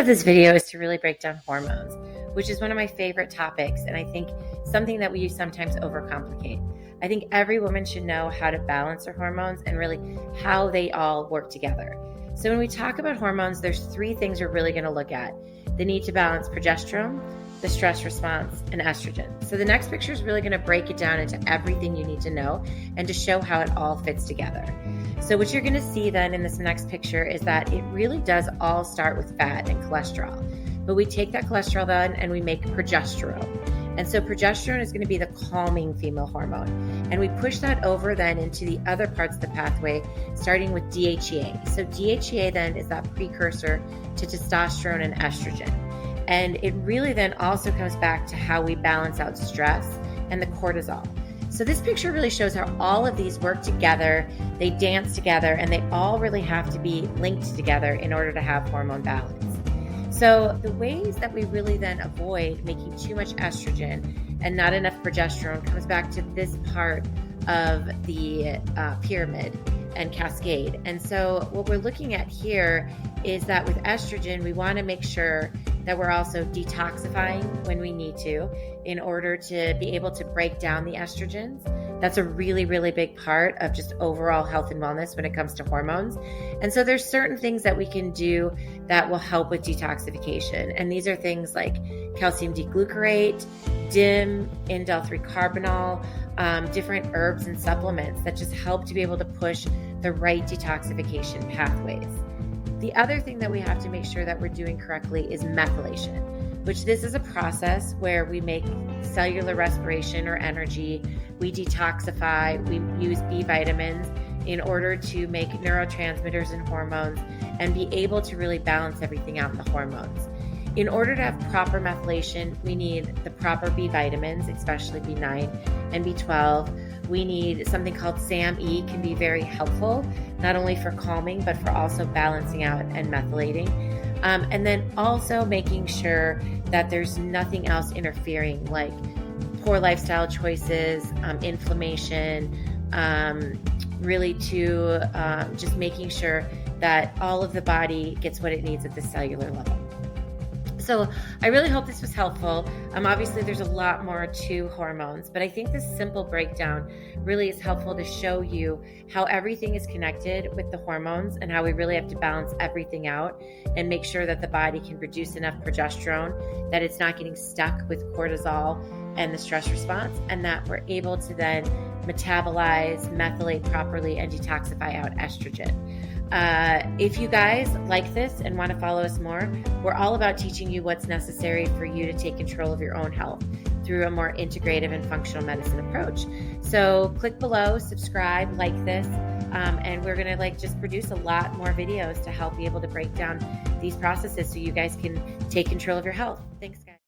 Of this video is to really break down hormones, which is one of my favorite topics, and I think something that we sometimes overcomplicate. I think every woman should know how to balance her hormones and really how they all work together. So when we talk about hormones, there's three things we're really going to look at: the need to balance progesterone, the stress response, and estrogen. So the next picture is really going to break it down into everything you need to know and to show how it all fits together. So what you're going to see then in this next picture is that it really does all start with fat and cholesterol. But we take that cholesterol then and we make progesterone. And so progesterone is going to be the calming female hormone. And we push that over then into the other parts of the pathway, starting with DHEA. So DHEA then is that precursor to testosterone and estrogen. And it really then also comes back to how we balance out stress and the cortisol. So this picture really shows how all of these work together, they dance together, and they all really have to be linked together in order to have hormone balance. So the ways that we really then avoid making too much estrogen and not enough progesterone comes back to this part of the pyramid and cascade. And so what we're looking at here is that with estrogen, we want to make sure that we're also detoxifying when we need to in order to be able to break down the estrogens. That's a really, really big part of just overall health and wellness when it comes to hormones. And so there's certain things that we can do that will help with detoxification. And these are things like calcium D-glucarate, DIM, indole-3 carbinol, different herbs and supplements that just help to be able to push the right detoxification pathways. The other thing that we have to make sure that we're doing correctly is methylation, which this is a process where we make cellular respiration or energy, we detoxify, we use B vitamins in order to make neurotransmitters and hormones and be able to really balance everything out in the hormones. In order to have proper methylation, we need the proper B vitamins, especially B9 and B12. We need something called SAM-E, can be very helpful, not only for calming, but for also balancing out and methylating. And then also making sure that there's nothing else interfering, like poor lifestyle choices, inflammation, really to just making sure that all of the body gets what it needs at the cellular level. So I really hope this was helpful. Obviously, there's a lot more to hormones, but I think this simple breakdown really is helpful to show you how everything is connected with the hormones and how we really have to balance everything out and make sure that the body can produce enough progesterone, that it's not getting stuck with cortisol and the stress response, and that we're able to then metabolize, methylate properly, and detoxify out estrogen. If you guys like this and want to follow us more, we're all about teaching you what's necessary for you to take control of your own health through a more integrative and functional medicine approach. So click below, subscribe, like this, and we're going to just produce a lot more videos to help be able to break down these processes so you guys can take control of your health. Thanks, guys.